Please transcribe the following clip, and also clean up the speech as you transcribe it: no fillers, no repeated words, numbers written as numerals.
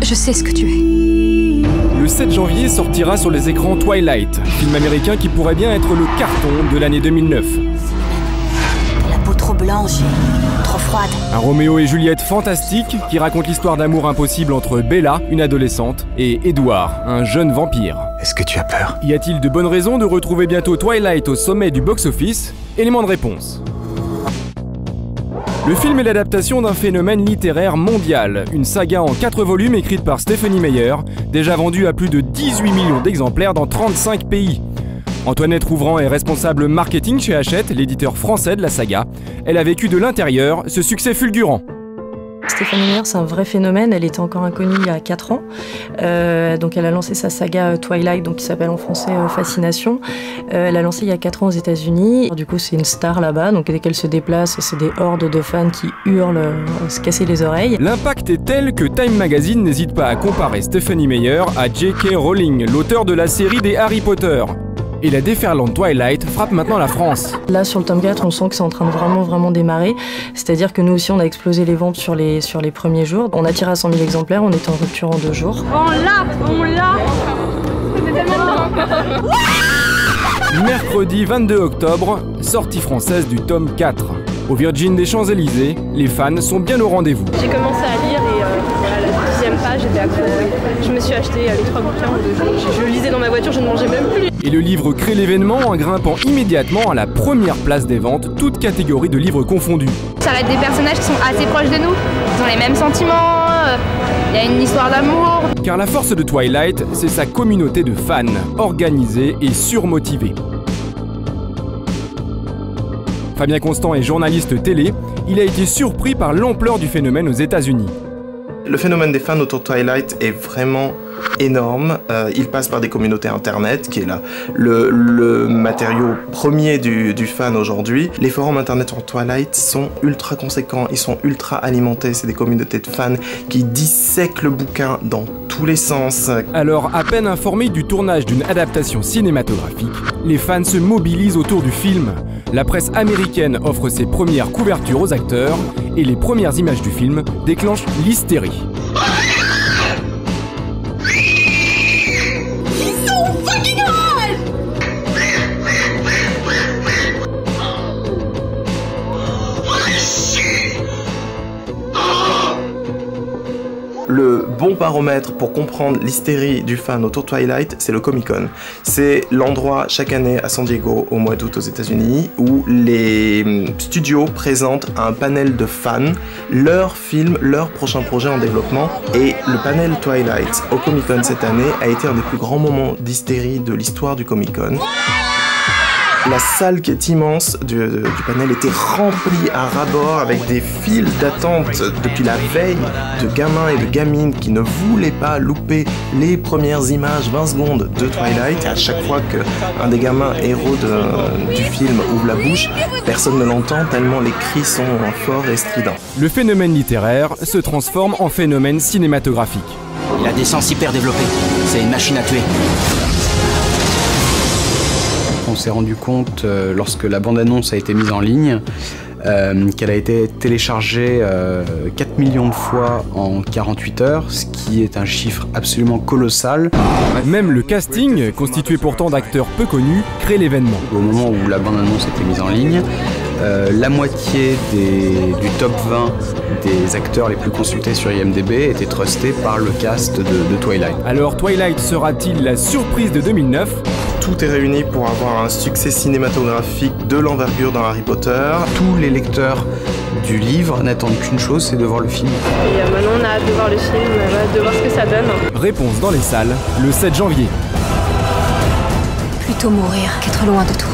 Je sais ce que tu es. Le 7 janvier sortira sur les écrans Twilight, film américain qui pourrait bien être le carton de l'année 2009. T'as la peau trop blanche, trop froide. Un Roméo et Juliette fantastique qui raconte l'histoire d'amour impossible entre Bella, une adolescente, et Edward, un jeune vampire. Est-ce que tu as peur? Y a-t-il de bonnes raisons de retrouver bientôt Twilight au sommet du box-office? Élément de réponse. Le film est l'adaptation d'un phénomène littéraire mondial, une saga en 4 volumes écrite par Stephenie Meyer, déjà vendue à plus de 18 millions d'exemplaires dans 35 pays. Antoinette Rouvran est responsable marketing chez Hachette, l'éditeur français de la saga. Elle a vécu de l'intérieur ce succès fulgurant. Stephenie Meyer, c'est un vrai phénomène. Elle était encore inconnue il y a 4 ans. Donc elle a lancé sa saga Twilight, donc qui s'appelle en français Fascination. Elle a lancé il y a 4 ans aux États-Unis. Du coup, c'est une star là-bas. Donc dès qu'elle se déplace, c'est des hordes de fans qui hurlent, se casser les oreilles. L'impact est tel que Time Magazine n'hésite pas à comparer Stephenie Meyer à J.K. Rowling, l'auteur de la série des Harry Potter. Et la déferlante Twilight frappe maintenant la France. Là, sur le tome 4, on sent que c'est en train de vraiment démarrer. C'est-à-dire que nous aussi, on a explosé les ventes sur les premiers jours. On a tiré à 100 000 exemplaires, on était en rupture en 2 jours. On l'a Mercredi 22 octobre, sortie française du tome 4. Au Virgin des Champs-Élysées, les fans sont bien au rendez-vous. J'ai commencé à lire et à la 10e page, j'étais accrochée. Je me suis acheté les 3 bouquins en 2 jours. Je lisais dans ma voiture, je ne mangeais même plus. Et le livre crée l'événement en grimpant immédiatement à la première place des ventes, toutes catégories de livres confondus. Ça va être des personnages qui sont assez proches de nous, ils ont les mêmes sentiments, il y a une histoire d'amour. Car la force de Twilight, c'est sa communauté de fans, organisée et surmotivée. Fabien Constant est journaliste télé, il a été surpris par l'ampleur du phénomène aux États-Unis. Le phénomène des fans autour de Twilight est vraiment énorme. Il passe par des communautés internet, qui est là le matériau premier du fan aujourd'hui. Les forums internet sur Twilight sont ultra conséquents, ils sont ultra alimentés. C'est des communautés de fans qui dissèquent le bouquin dans tous les sens. Alors, à peine informés du tournage d'une adaptation cinématographique, les fans se mobilisent autour du film. La presse américaine offre ses premières couvertures aux acteurs et les premières images du film déclenchent l'hystérie. Le bon baromètre pour comprendre l'hystérie du fan autour de Twilight, c'est le Comic-Con. C'est l'endroit chaque année à San Diego, au mois d'août aux États-Unis, où les studios présentent un panel de fans, leurs films, leurs prochains projets en développement. Et le panel Twilight au Comic-Con cette année a été un des plus grands moments d'hystérie de l'histoire du Comic-Con. La salle qui est immense du panel était remplie à ras-bord avec des files d'attente depuis la veille de gamins et de gamines qui ne voulaient pas louper les premières images 20 secondes de Twilight. Et à chaque fois qu'un des gamins héros du film ouvre la bouche, personne ne l'entend tellement les cris sont forts et stridents. Le phénomène littéraire se transforme en phénomène cinématographique. Il a des sens hyper développés. C'est une machine à tuer. On s'est rendu compte, lorsque la bande-annonce a été mise en ligne, qu'elle a été téléchargée 4 millions de fois en 48 heures, ce qui est un chiffre absolument colossal. Même le casting, constitué pourtant d'acteurs peu connus, crée l'événement. Au moment où la bande-annonce était mise en ligne, la moitié du top 20 des acteurs les plus consultés sur IMDb étaient trustés par le cast de Twilight. Alors Twilight sera-t-il la surprise de 2009 ? Tout est réuni pour avoir un succès cinématographique de l'envergure dans Harry Potter. Tous les lecteurs du livre n'attendent qu'une chose, c'est de voir le film. Et maintenant on a hâte de voir le film, on a hâte de voir ce que ça donne. Réponse dans les salles, le 7 janvier. Plutôt mourir qu'être loin de toi.